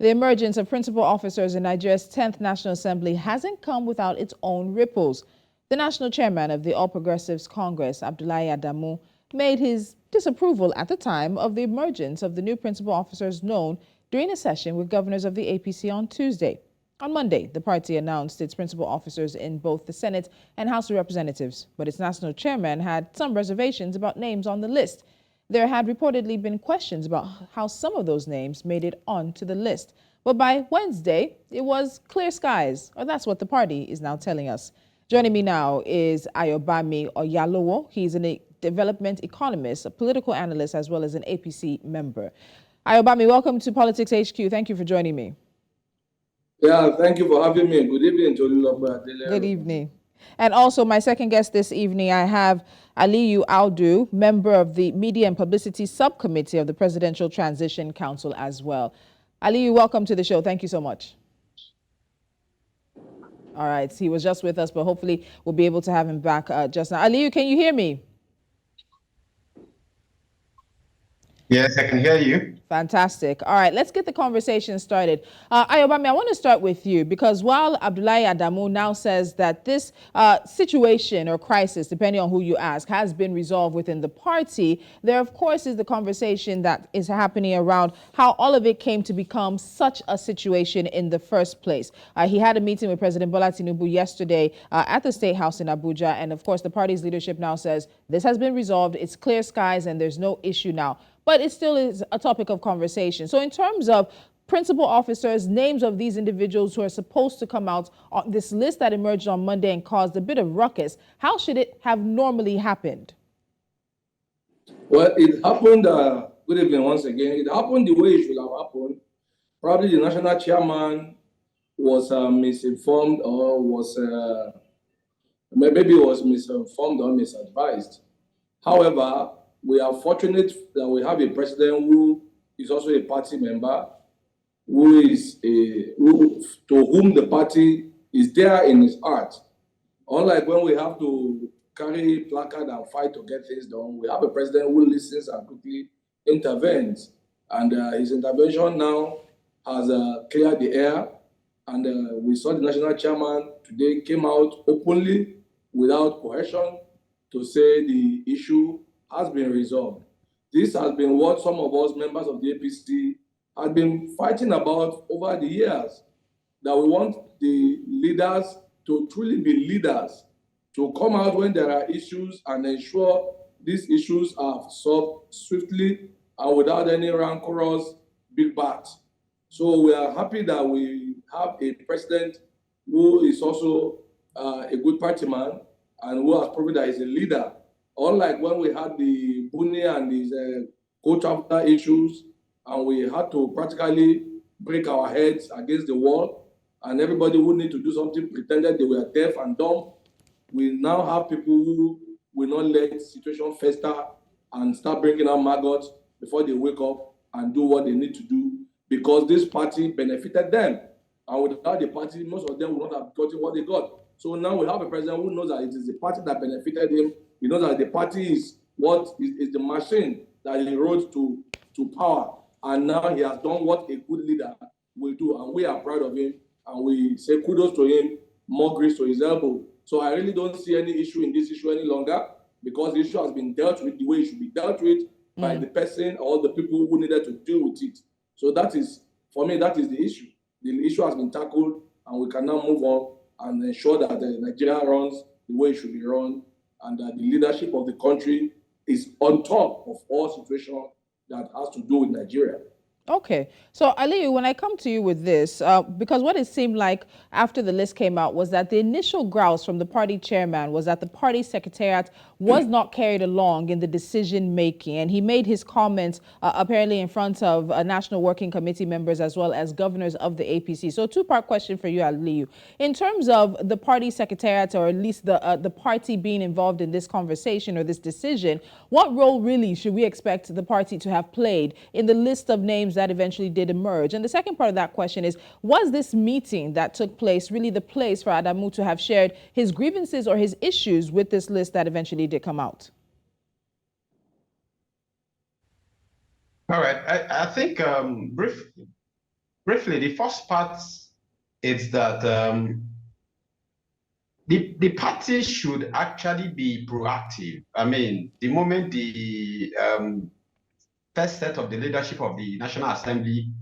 The emergence of principal officers in Nigeria's 10th National Assembly hasn't come without its own ripples. The national chairman of the All Progressives Congress, Abdullahi Adamu, made his disapproval at the time of the emergence of the new principal officers known during a session with governors of the APC on Tuesday. On Monday, the party announced its principal officers in both the Senate and House of Representatives, but its national chairman had some reservations about names on the list. There had reportedly been questions about how some of those names made it onto the list. But by Wednesday, it was clear skies, or that's what the party is now telling us. Joining me now is Ayobami Oyalowo. He's a development economist, a political analyst, as well as an APC member. Ayobami, welcome to Politics HQ. Thank you for joining me. Yeah, thank you for having me. Good evening, Tolulope, Adeleru. Good evening. And also my second guest this evening, I have Aliyu Audu, member of the Media and Publicity Subcommittee of the Presidential Transition Council as well. Aliyu, welcome to the show. Thank you so much. All right, he was just with us, but hopefully we'll be able to have him back just now. Aliyu, can you hear me? Yes, I can hear you. Fantastic. All right, let's get the conversation started. Ayobami, I want to start with you because while Abdullahi Adamu now says that this situation or crisis, depending on who you ask, has been resolved within the party, there, of course, is the conversation that is happening around how all of it came to become such a situation in the first place. He had a meeting with President Bola Tinubu yesterday at the State House in Abuja, and of course, the party's leadership now says this has been resolved, it's clear skies, and there's no issue now. But it still is a topic of conversation. So in terms of principal officers, names of these individuals who are supposed to come out on this list that emerged on Monday and caused a bit of ruckus, how should it have normally happened? Well, it happened, good evening once again, it happened the way it should have happened. Probably the national chairman was misinformed or was, maybe was misinformed or misadvised. However, we are fortunate that we have a president who is also a party member, to whom the party is there in his heart. Unlike when we have to carry placard and fight to get things done, we have a president who listens and quickly intervenes. And his intervention now has cleared the air. And we saw the national chairman today came out openly without coercion to say the issue has been resolved. This has been what some of us members of the APC have been fighting about over the years, that we want the leaders to truly be leaders, to come out when there are issues and ensure these issues are solved swiftly and without any rancorous big bats. So we are happy that we have a president who is also a good party man and who has proven that he's a leader. Unlike when we had the Buni and these co-chapter issues, and we had to practically break our heads against the wall, and everybody who need to do something pretended they were deaf and dumb. We now have people who will not let the situation fester and start bringing out maggots before they wake up and do what they need to do, because this party benefited them. And without the party, most of them would not have gotten what they got. So now we have a president who knows that it is the party that benefited him. He knows that the party is what is the machine that he rode to power. And now he has done what a good leader will do. And we are proud of him. And we say kudos to him, more grease to his elbow. So I really don't see any issue in this issue any longer, because the issue has been dealt with the way it should be dealt with by the person or the people who needed to deal with it. So that is, for me, that is the issue. The issue has been tackled, and we can now move on and ensure that Nigeria runs the way it should be run, and that the leadership of the country is on top of all situations that has to do with Nigeria. Okay. So, Aliyu, when I come to you with this, because what it seemed like after the list came out was that the initial grouse from the party chairman was that the party secretariat was not carried along in the decision making. And he made his comments apparently in front of National Working Committee members as well as governors of the APC. So, two-part question for you, Aliyu. In terms of the party secretariat, or at least the party being involved in this conversation or this decision, what role really should we expect the party to have played in the list of names that eventually did emerge? And the second part of that question is, was this meeting that took place really the place for Adamu to have shared his grievances or his issues with this list that eventually did come out? All right. I think briefly, the first part is that the party should actually be proactive. I mean, the moment the first set of the leadership of the National Assembly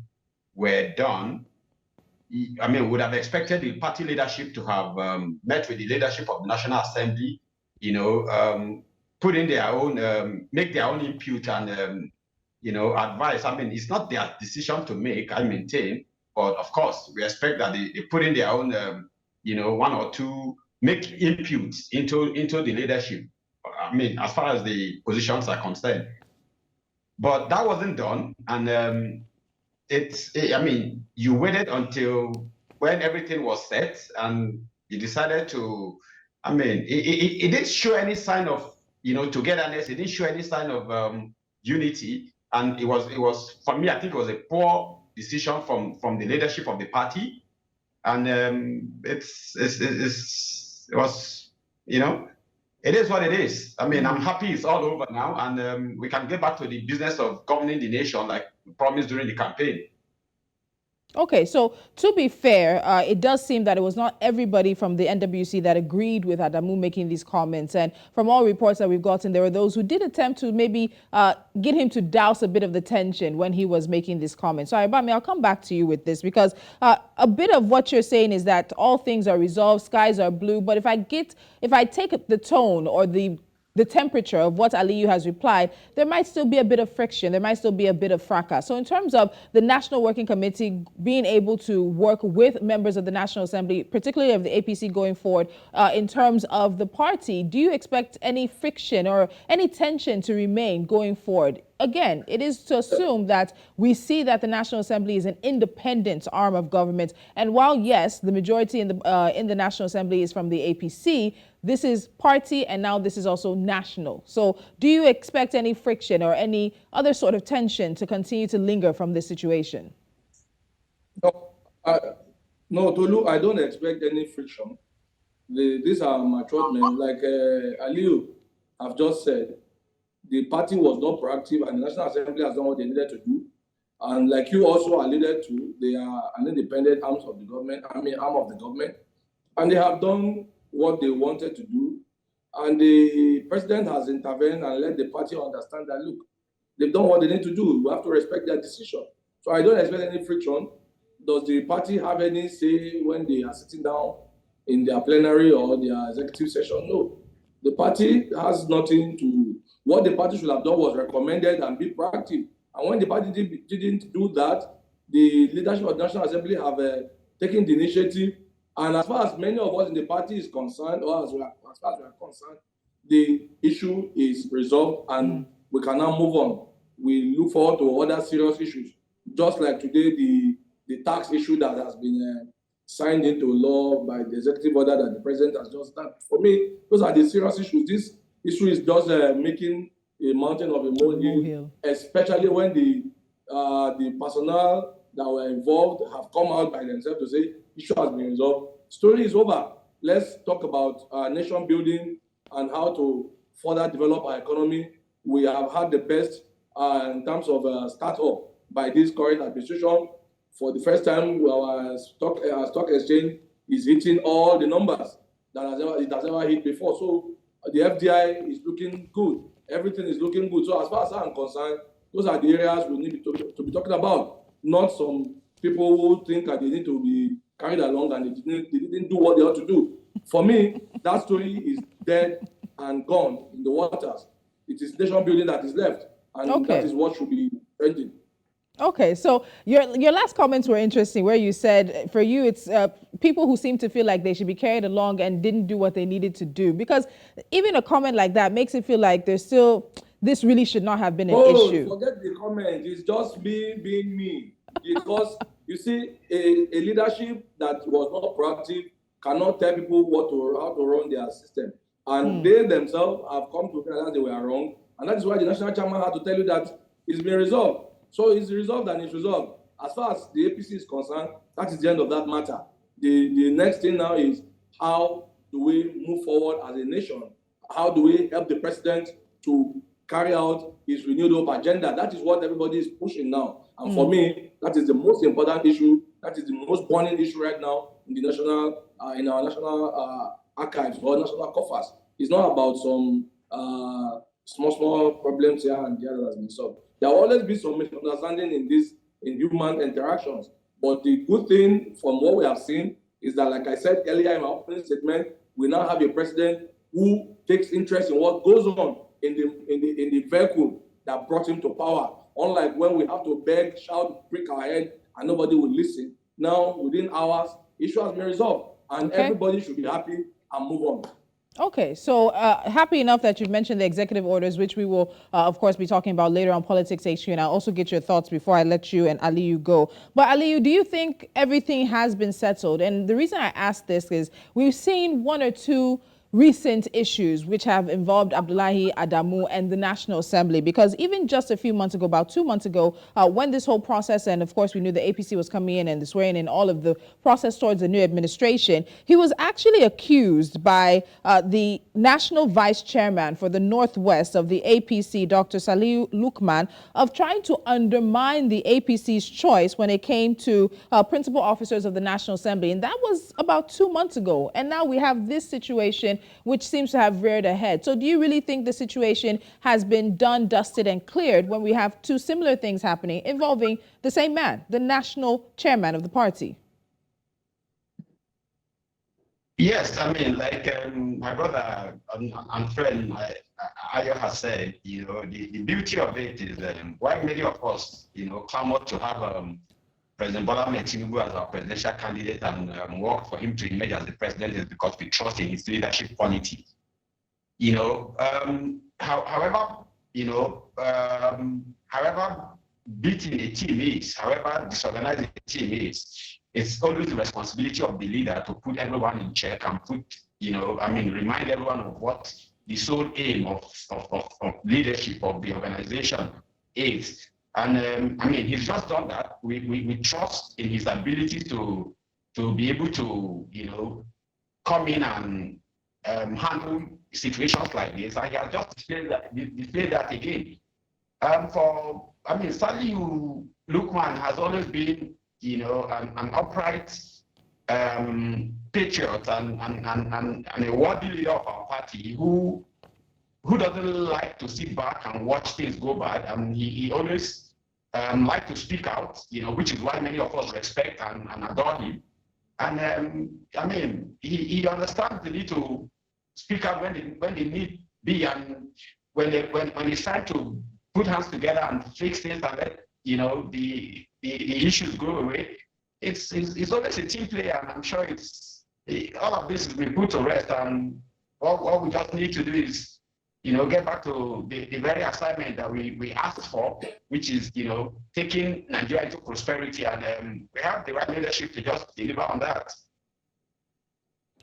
were done, I mean, would have expected the party leadership to have met with the leadership of the National Assembly, you know, put in their own, make their own input and, you know, advice. I mean, it's not their decision to make, I maintain, but of course, we expect that they put in their own, you know, one or two, make inputs into the leadership. I mean, as far as the positions are concerned. But that wasn't done. And I mean, you waited until when everything was set and you decided to, I mean, it didn't show any sign of, you know, togetherness. It didn't show any sign of unity. And it was, for me, I think it was a poor decision from the leadership of the party. And it was, you know, it is what it is. I mean, I'm happy it's all over now, and we can get back to the business of governing the nation like we promised during the campaign. Okay, so to be fair, it does seem that it was not everybody from the NWC that agreed with Adamu making these comments. And from all reports that we've gotten, there were those who did attempt to maybe get him to douse a bit of the tension when he was making these comments. So, Ayobami, I'll come back to you with this because a bit of what you're saying is that all things are resolved, skies are blue. But if I take the tone or the temperature of what Aliyu has replied, there might still be a bit of friction. There might still be a bit of fracas. So in terms of the National Working Committee being able to work with members of the National Assembly, particularly of the APC going forward, in terms of the party, do you expect any friction or any tension to remain going forward? Again, it is to assume that we see that the National Assembly is an independent arm of government. And while, yes, the majority in the National Assembly is from the APC, this is party and now this is also national. So do you expect any friction or any other sort of tension to continue to linger from this situation? No, Tolu, I don't expect any friction. These are mature men. Like Aliyu have just said, the party was not proactive and the National Assembly has done what they needed to do. And like you also alluded to, they are an independent arm of the government, and they have done what they wanted to do. And the president has intervened and let the party understand that, look, they've done what they need to do. We have to respect their decision. So I don't expect any friction. Does the party have any say when they are sitting down in their plenary or their executive session? No. The party has nothing to. What the party should have done was recommended and be proactive. And when the party didn't do that, the leadership of the National Assembly have taken the initiative. And as far as many of us in the party is concerned, or as far as we are concerned, the issue is resolved and we can now move on. We look forward to other serious issues. Just like today, the tax issue that has been signed into law by the executive order that the president has just done. For me, those are the serious issues. This issue is just making a mountain of a molehill, especially when the personnel that were involved have come out by themselves to say issue has been resolved. Story is over. Let's talk about nation building and how to further develop our economy. We have had the best in terms of startup by this current administration. For the first time, our stock exchange is hitting all the numbers that it has ever hit before. So the FDI is looking good. Everything is looking good. So as far as I'm concerned, those are the areas we need to be talking about, not some people who think that they need to be carried along and they didn't do what they ought to do. For me, that story is dead and gone in the waters. It is nation building that is left, and that is what should be trending. Okay, so your last comments were interesting, where you said for you it's people who seem to feel like they should be carried along and didn't do what they needed to do. Because even a comment like that makes it feel like there's still, this really should not have been an issue. Forget the comment. It's just being me. Because you see, a leadership that was not proactive cannot tell people how to run their system. And they themselves have come to realize they were wrong. And that is why the national chairman had to tell you that it's been resolved. So it's resolved and it's resolved. As far as the APC is concerned, that is the end of that matter. The next thing now is, how do we move forward as a nation? How do we help the president to carry out his renewed hope agenda? That is what everybody is pushing now. And for me, That is the most important issue. That is the most burning issue right now in the national, in our national archives or national coffers. It's not about some small problems here and there that has been solved. There will always be some misunderstanding in human interactions. But the good thing from what we have seen is that, like I said earlier in my opening statement, we now have a president who takes interest in what goes on in the vehicle that brought him to power. Unlike when we have to beg, shout, break our head, and nobody will listen. Now, within hours, issue has been resolved, and everybody should be happy and move on. Okay, so happy enough that you've mentioned the executive orders, which we will, of course, be talking about later on Politics HQ, and I'll also get your thoughts before I let you and Aliyu go. But Aliyu, do you think everything has been settled? And the reason I ask this is we've seen one or two recent issues which have involved Abdullahi, Adamu, and the National Assembly, because even just a few months ago, about 2 months ago, when this whole process, and of course we knew the APC was coming in and the swearing in all of the process towards the new administration, he was actually accused by the National Vice Chairman for the Northwest of the APC, Dr. Saliu Lukman, of trying to undermine the APC's choice when it came to principal officers of the National Assembly. And that was about 2 months ago. And now we have this situation which seems to have reared ahead. So do you really think the situation has been done, dusted, and cleared when we have two similar things happening involving the same man, the national chairman of the party? Yes, I mean, like my brother and friend Ayo has said, you know, the beauty of it is why many of us, you know, clamor to have President Bola Tinubu as our presidential candidate and work for him to emerge as the president is because we trust in his leadership quality. You know, however, you know, however beaten a team is, however disorganized a team is, it's always the responsibility of the leader to put everyone in check and put, you know, I mean, remind everyone of what the sole aim of leadership of the organization is. And I mean, he's just done that. We trust in his ability to be able to, you know, come in and handle situations like this. And he has just displayed that again. I mean, Saliu Lukman has always been, you know, an upright patriot and a worthy leader of our party who doesn't like to sit back and watch things go bad. And he always like to speak out, you know, which is why many of us respect and adore him. And I mean, he understands the need to speak out when they need be, and when it's time to put hands together and fix things and let, you know, the issues go away. It's always a team play, and I'm sure all of this has been put to rest. And all we just need to do is, you know, get back to the very assignment that we asked for, which is, you know, taking Nigeria into prosperity, and we have the right leadership to just deliver on that.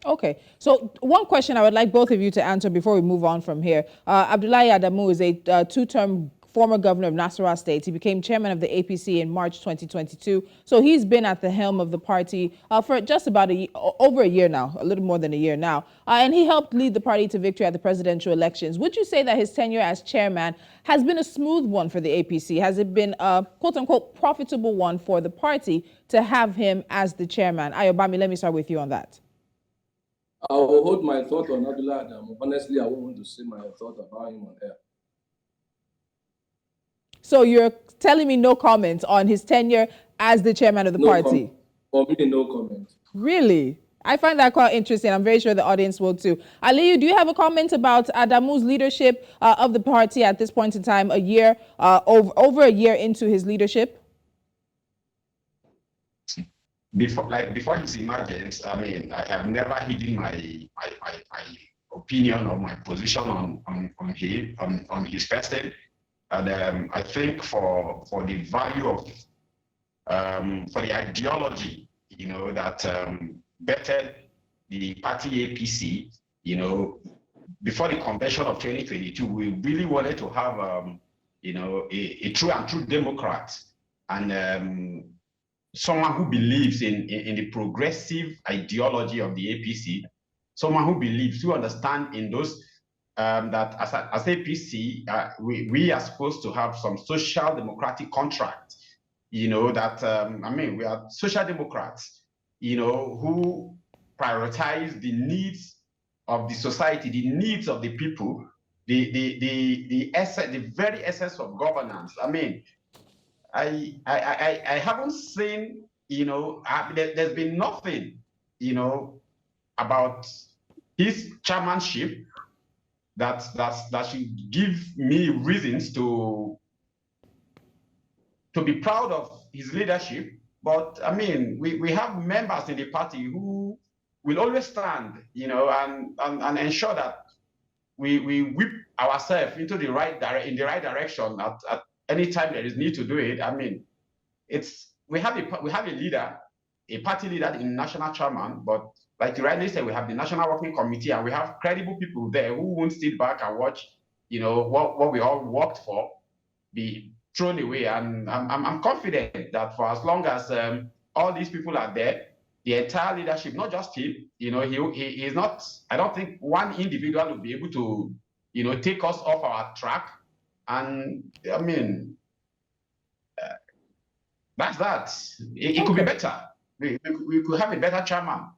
Okay, so one question I would like both of you to answer before we move on from here. Abdullahi Adamu is a two-term former governor of Nasarawa State. He became chairman of the APC in March 2022. So he's been at the helm of the party for just about over a year now, a little more than a year now. And he helped lead the party to victory at the presidential elections. Would you say that his tenure as chairman has been a smooth one for the APC? Has it been a quote-unquote profitable one for the party to have him as the chairman? Ayobami, let me start with you on that. I will hold my thought on Abdullahi Adamu. Honestly, I won't want to say my thought about him on air. So you're telling me no comment on his tenure as the chairman of the party? For me, no comment. Really? I find that quite interesting. I'm very sure the audience will too. Aliyu, do you have a comment about Adamu's leadership of the party at this point in time, over a year into his leadership? Before his emergence, I mean, I have never hidden my opinion or my position on his person. And I think for the value of, for the ideology, you know, that bettered the party APC, you know, before the convention of 2022, we really wanted to have, you know, a true and true Democrat, and someone who believes in the progressive ideology of the APC, someone who believes, who understands in those that as APC, we are supposed to have some social democratic contract that, we are social democrats, who prioritize the needs of the society, the needs of the people, the very essence of governance. I haven't seen, there's been nothing, about his chairmanship that should give me reasons to be proud of his leadership. But we have members in the party who will always stand, and ensure that we whip ourselves into the right direction at any time there is need to do it. We have a leader, a party leader in national chairman, but like you rightly said, we have the national working committee, and we have credible people there who won't sit back and watch, what we all worked for be thrown away. And I'm confident that for as long as all these people are there, the entire leadership, not just him, he is not. I don't think one individual will be able to, take us off our track. And that's that. It could be better. We could have a better chairman.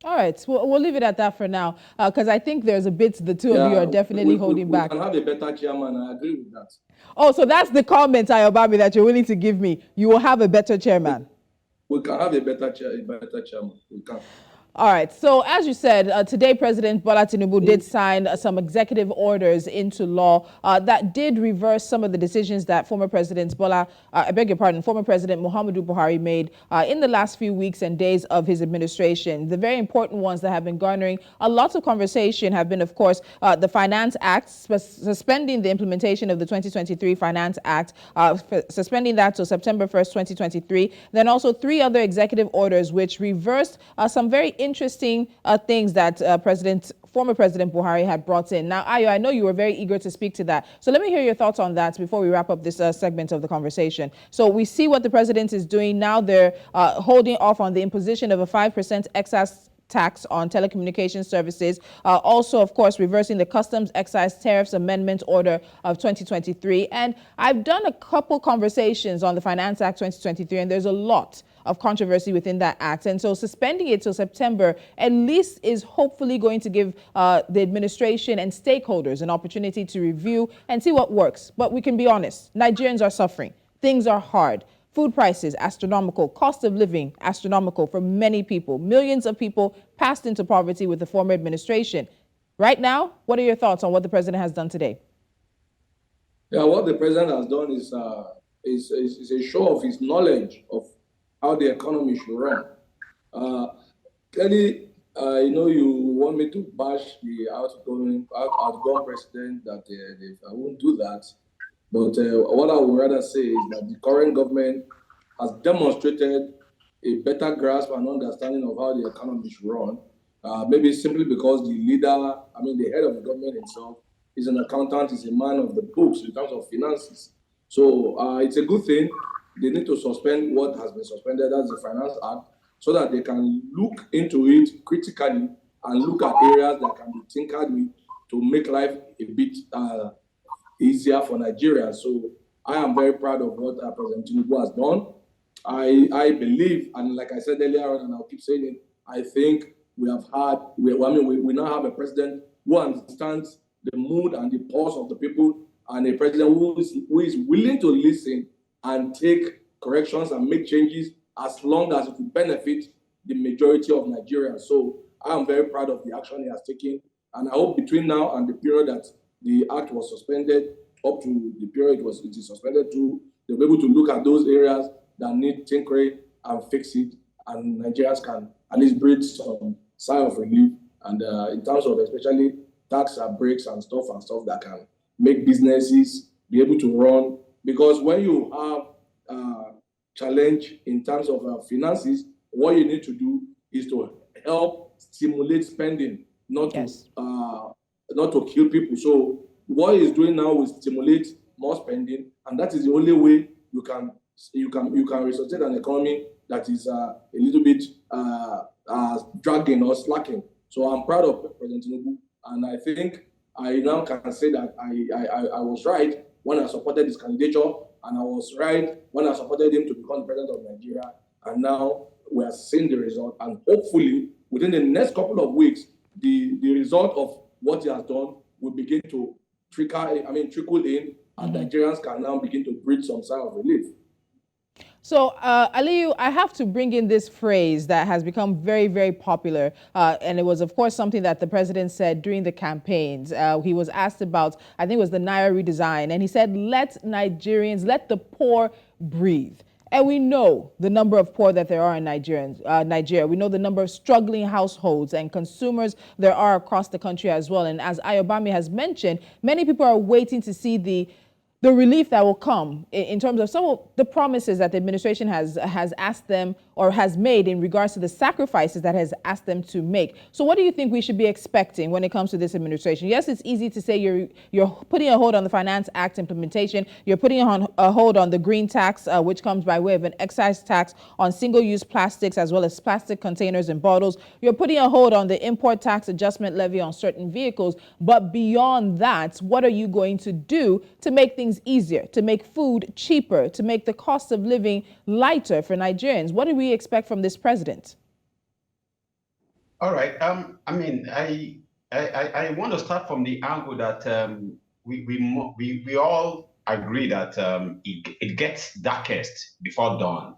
All right, we'll leave it at that for now, because I think there's a bit the two of you are definitely holding back. We can have a better chairman. I agree with that. Oh, so that's the comment, Ayobami, that you're willing to give me. You will have a better chairman. We can have a better chairman. We can. All right. So as you said, today President Bola Tinubu did sign some executive orders into law that did reverse some of the decisions that former President former President Muhammadu Buhari made in the last few weeks and days of his administration. The very important ones that have been garnering a lot of conversation have been, of course, the Finance Act, suspending the implementation of the 2023 Finance Act, suspending that till September 1st, 2023. Then also 3 other executive orders which reversed some very interesting things that former President Buhari had brought in. Now, Ayo, I know you were very eager to speak to that. So let me hear your thoughts on that before we wrap up this segment of the conversation. So we see what the president is doing now. They're holding off on the imposition of a 5% excise tax on telecommunication services. Also, of course, reversing the Customs Excise Tariffs Amendment Order of 2023. And I've done a couple conversations on the Finance Act 2023, and there's a lot of controversy within that act. And so suspending it till September at least is hopefully going to give the administration and stakeholders an opportunity to review and see what works. But we can be honest, Nigerians are suffering. Things are hard. Food prices, astronomical. Cost of living, astronomical for many people. Millions of people passed into poverty with the former administration. Right now, what are your thoughts on what the president has done today? Yeah, what the president has done is a show of his knowledge of how the economy should run. Clearly, you want me to bash the outgoing president, that I won't do that. But what I would rather say is that the current government has demonstrated a better grasp and understanding of how the economy should run. Maybe simply because the leader, the head of the government himself, is an accountant, is a man of the books in terms of finances. So it's a good thing. They need to suspend what has been suspended, that's the Finance Act, so that they can look into it critically and look at areas that can be tinkered with to make life a bit easier for Nigeria. So I am very proud of what President Tinubu has done. I believe, and like I said earlier on, and I'll keep saying it, I think we now have a president who understands the mood and the pulse of the people, and a president who is willing to listen and take corrections and make changes as long as it will benefit the majority of Nigerians. So I am very proud of the action he has taken. And I hope between now and the period that the act was suspended, up to the period it is suspended to, they'll be able to look at those areas that need tinkering and fix it. And Nigerians can at least breathe some sigh of relief. And in terms of especially tax breaks and stuff that can make businesses be able to run. Because when you have challenge in terms of finances, what you need to do is to help stimulate spending, not to kill people. So what he's doing now is stimulate more spending, and that is the only way you can resuscitate an economy that is a little bit dragging or slacking. So I'm proud of President Tinubu, and I think I now can say that I was right when I supported his candidature, And I was right when I supported him to become the president of Nigeria. And now we are seeing the result. And hopefully, within the next couple of weeks, the result of what he has done will begin to trickle in, and Nigerians can now begin to breathe some sigh of relief. So, Aliyu, I have to bring in this phrase that has become very, very popular. And it was, of course, something that the president said during the campaigns. He was asked about, I think it was the Naira redesign. And he said, let Nigerians, let the poor breathe. And we know the number of poor that there are in Nigeria. We know the number of struggling households and consumers there are across the country as well. And as Ayobami has mentioned, many people are waiting to see the relief that will come in terms of some of the promises that the administration has asked them or has made in regards to the sacrifices that has asked them to make. So what do you think we should be expecting when it comes to this administration? Yes, it's easy to say you're putting a hold on the Finance Act implementation. You're putting a hold on the green tax, which comes by way of an excise tax on single-use plastics as well as plastic containers and bottles. You're putting a hold on the import tax adjustment levy on certain vehicles. But beyond that, what are you going to do to make things easier, to make food cheaper, to make the cost of living lighter for Nigerians? What do we expect from this president? All right. I want to start from the angle that we all agree that it gets darkest before dawn,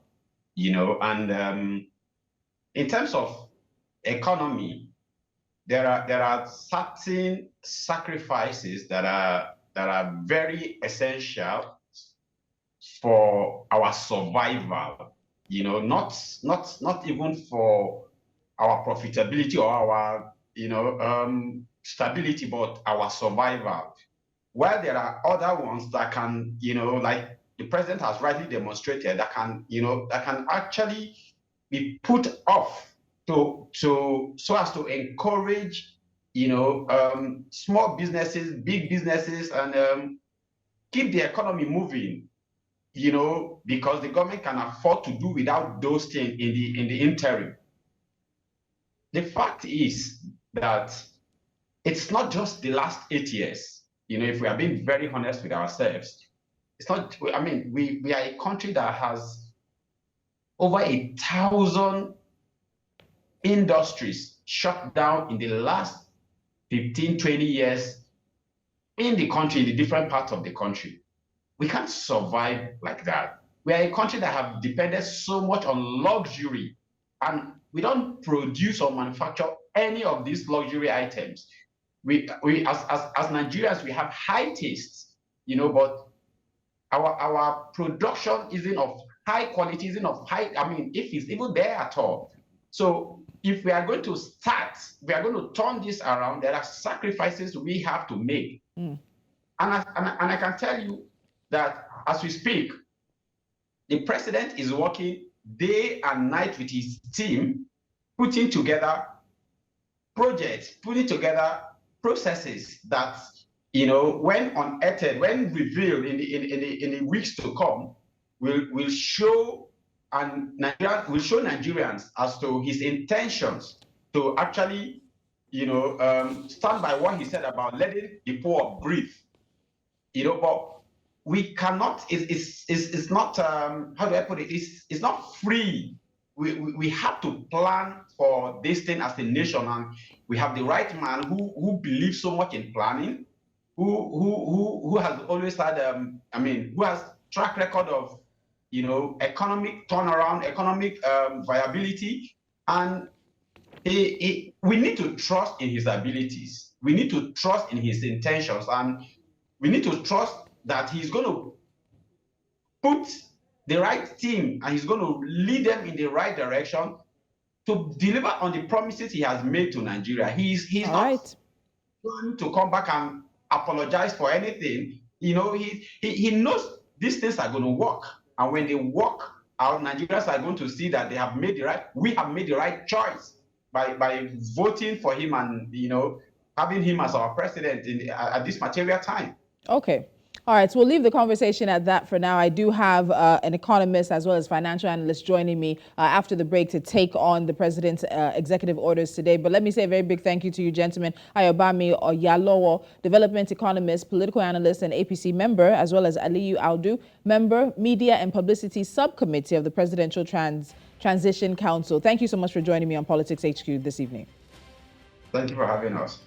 and in terms of economy, there are certain sacrifices that are very essential for our survival, not even for our profitability or our, stability, but our survival. While there are other ones that can, like the president has rightly demonstrated, that can actually be put off so as to encourage, small businesses, big businesses, and keep the economy moving, because the government can afford to do without those things in the interim. The fact is that it's not just the last 8 years. If we are being very honest with ourselves, it's not. We are a country that has over 1,000 industries shut down in the last 15, 20 years in the country, in the different parts of the country. We can't survive like that. We are a country that have depended so much on luxury, and we don't produce or manufacture any of these luxury items. We as Nigerians, we have high tastes, but our production isn't of high quality, isn't of high, if it's even there at all. So if we are going to turn this around, there are sacrifices we have to make. And I can tell you that as we speak, the president is working day and night with his team, putting together projects, putting together processes that, when unearthed, when revealed in the weeks to come, will show Nigerians as to his intentions to actually, stand by what he said about letting the poor breathe. But we cannot. It's not. How do I put it? It's not free. We have to plan for this thing as a nation, and we have the right man who believes so much in planning, who has always had who has track record of economic turnaround, economic viability, and we need to trust in his abilities. We need to trust in his intentions, and we need to trust that he's going to put the right team and he's going to lead them in the right direction to deliver on the promises he has made to Nigeria. He's not going to come back and apologize for anything. He knows these things are going to work. And when they work out, Nigerians are going to see that we have made the right choice by voting for him and, having him as our president at this material time. Okay. All right, so we'll leave the conversation at that for now. I do have an economist as well as financial analyst joining me after the break to take on the president's executive orders today. But let me say a very big thank you to you, gentlemen. Ayobami Oyalowo, development economist, political analyst, and APC member, as well as Aliyu Audu, member, media and publicity subcommittee of the Presidential Transition Council. Thank you so much for joining me on Politics HQ this evening. Thank you for having us.